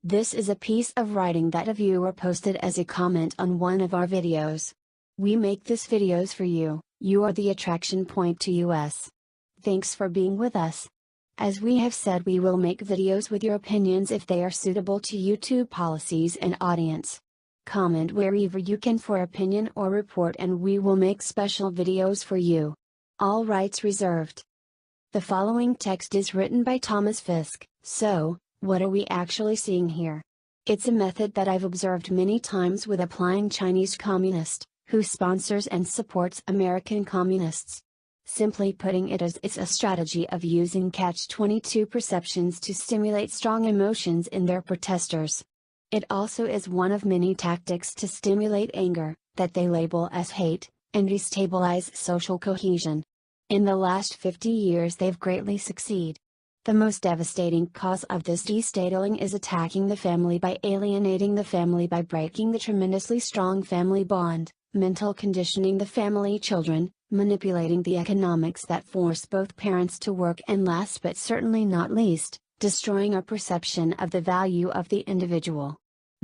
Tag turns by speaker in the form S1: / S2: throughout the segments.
S1: This is a piece of writing that a viewer posted as a comment on one of our videos. We make these videos for you, you are the attraction point to us. Thanks for being with us. As we have said, we will make videos with your opinions if they are suitable to YouTube policies and audience. Comment wherever you can for opinion or report and we will make special videos for you. All rights reserved. The following text is written by Thomas Fisk, so, what are we actually seeing here? It's a method that I've observed many times with applying Chinese communist, who sponsors and supports American communists. Simply putting it as it's a strategy of using catch-22 perceptions to stimulate strong emotions in their protesters. It also is one of many tactics to stimulate anger, that they label as hate, and destabilize social cohesion. In the last 50 years they've greatly succeeded. The most devastating cause of this destabilizing is attacking the family by alienating the family by breaking the tremendously strong family bond, mental conditioning the family children, manipulating the economics that force both parents to work, and last but certainly not least, destroying our perception of the value of the individual.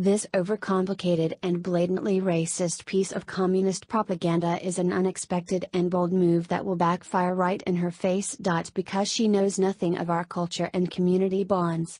S1: This overcomplicated and blatantly racist piece of communist propaganda is an unexpected and bold move that will backfire right in her face. Because she knows nothing of our culture and community bonds.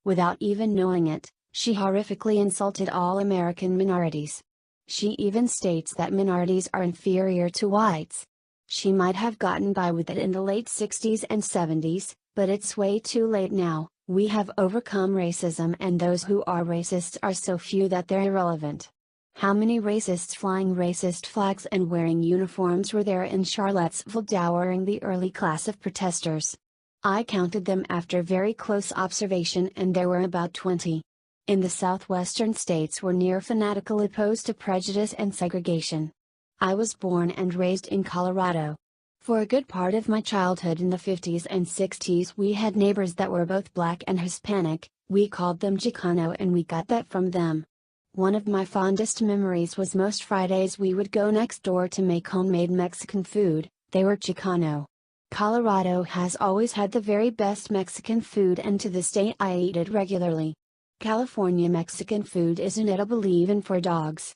S1: Without even knowing it, she horrifically insulted all American minorities. She even states that minorities are inferior to whites. She might have gotten by with it in the late 60s and 70s, but it's way too late now. We have overcome racism, and those who are racists are so few that they're irrelevant. How many racists flying racist flags and wearing uniforms were there in Charlottesville during the early class of protesters? I counted them after very close observation and there were about 20. In the southwestern states were near fanatically opposed to prejudice and segregation. I was born and raised in Colorado. For a good part of my childhood in the 50s and 60s we had neighbors that were both black and Hispanic. We called them Chicano and we got that from them. One of my fondest memories was most Fridays we would go next door to make homemade Mexican food. They were Chicano. Colorado has always had the very best Mexican food, and to this day I eat it regularly. California Mexican food is inedible even for dogs.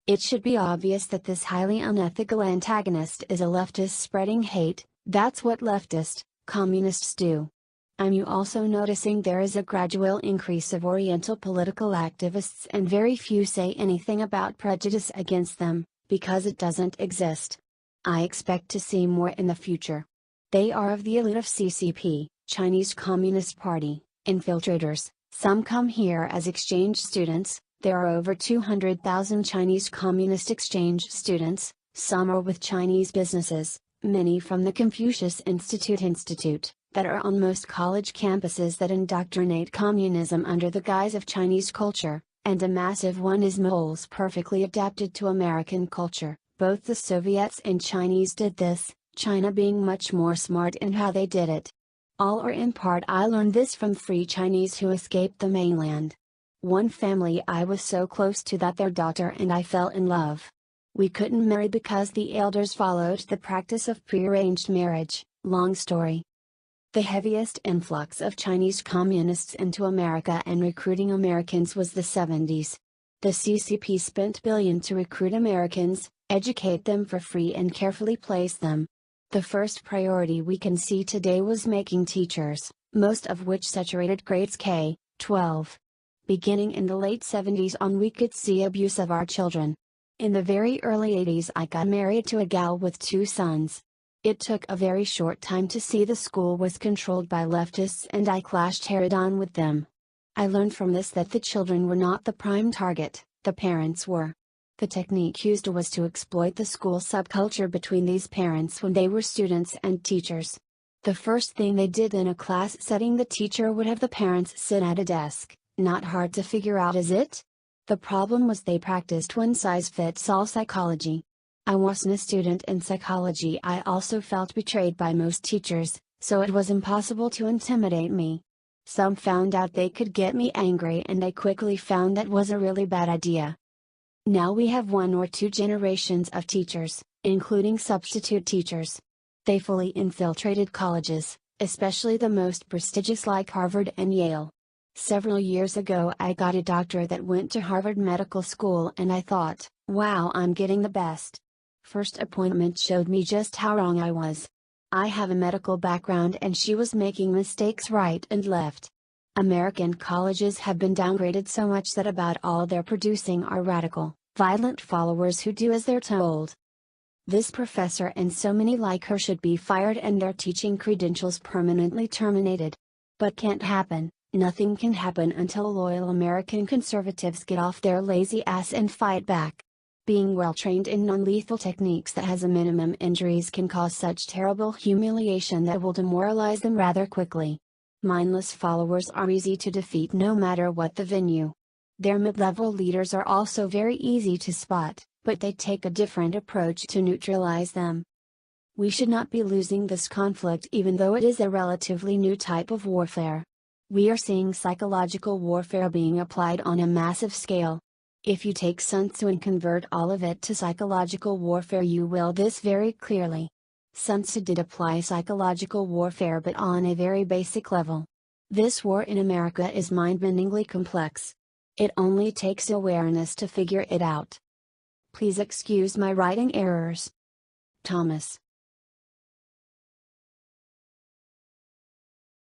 S1: It should be obvious that this highly unethical antagonist is a leftist spreading hate. That's what leftist, communists do. I'm you also noticing there is a gradual increase of Oriental political activists, and very few say anything about prejudice against them, because it doesn't exist. I expect to see more in the future. They are of the elite of CCP, Chinese Communist Party, infiltrators. Some come here as exchange students. There are over 200,000 Chinese Communist exchange students, some are with Chinese businesses, many from the Confucius Institute, that are on most college campuses that indoctrinate communism under the guise of Chinese culture, and a massive one is moles perfectly adapted to American culture. Both the Soviets and Chinese did this, China being much more smart in how they did it. All or in part I learned this from free Chinese who escaped the mainland. One family I was so close to that their daughter and I fell in love. We couldn't marry because the elders followed the practice of prearranged marriage. Long story. The heaviest influx of Chinese communists into America and recruiting Americans was the 70s. The CCP spent billions to recruit Americans, educate them for free and carefully place them. The first priority we can see today was making teachers, most of which saturated grades K-12. Beginning in the late 70s on we could see abuse of our children. In the very early 80s I got married to a gal with 2 sons. It took a very short time to see the school was controlled by leftists and I clashed head-on with them. I learned from this that the children were not the prime target, the parents were. The technique used was to exploit the school subculture between these parents when they were students and teachers. The first thing they did in a class setting, the teacher would have the parents sit at a desk. Not hard to figure out, is it? The problem was they practiced one-size-fits-all psychology. I wasn't a student in psychology. I also felt betrayed by most teachers, so it was impossible to intimidate me. Some found out they could get me angry and I quickly found that was a really bad idea. Now we have 1 or 2 generations of teachers, including substitute teachers. They fully infiltrated colleges, especially the most prestigious like Harvard and Yale. Several years ago I got a doctor that went to Harvard Medical School and I thought, wow, I'm getting the best. First appointment showed me just how wrong I was. I have a medical background and she was making mistakes right and left. American colleges have been downgraded so much that about all they're producing are radical, violent followers who do as they're told. This professor and so many like her should be fired and their teaching credentials permanently terminated. But can't happen. Nothing can happen until loyal American conservatives get off their lazy ass and fight back. Being well trained in non-lethal techniques that has a minimum injuries can cause such terrible humiliation that will demoralize them rather quickly. Mindless followers are easy to defeat no matter what the venue. Their mid-level leaders are also very easy to spot, but they take a different approach to neutralize them. We should not be losing this conflict even though it is a relatively new type of warfare. We are seeing psychological warfare being applied on a massive scale. If you take Sun Tzu and convert all of it to psychological warfare, you will this very clearly. Sun Tzu did apply psychological warfare but on a very basic level. This war in America is mind-bendingly complex. It only takes awareness to figure it out. Please excuse my writing errors. Thomas.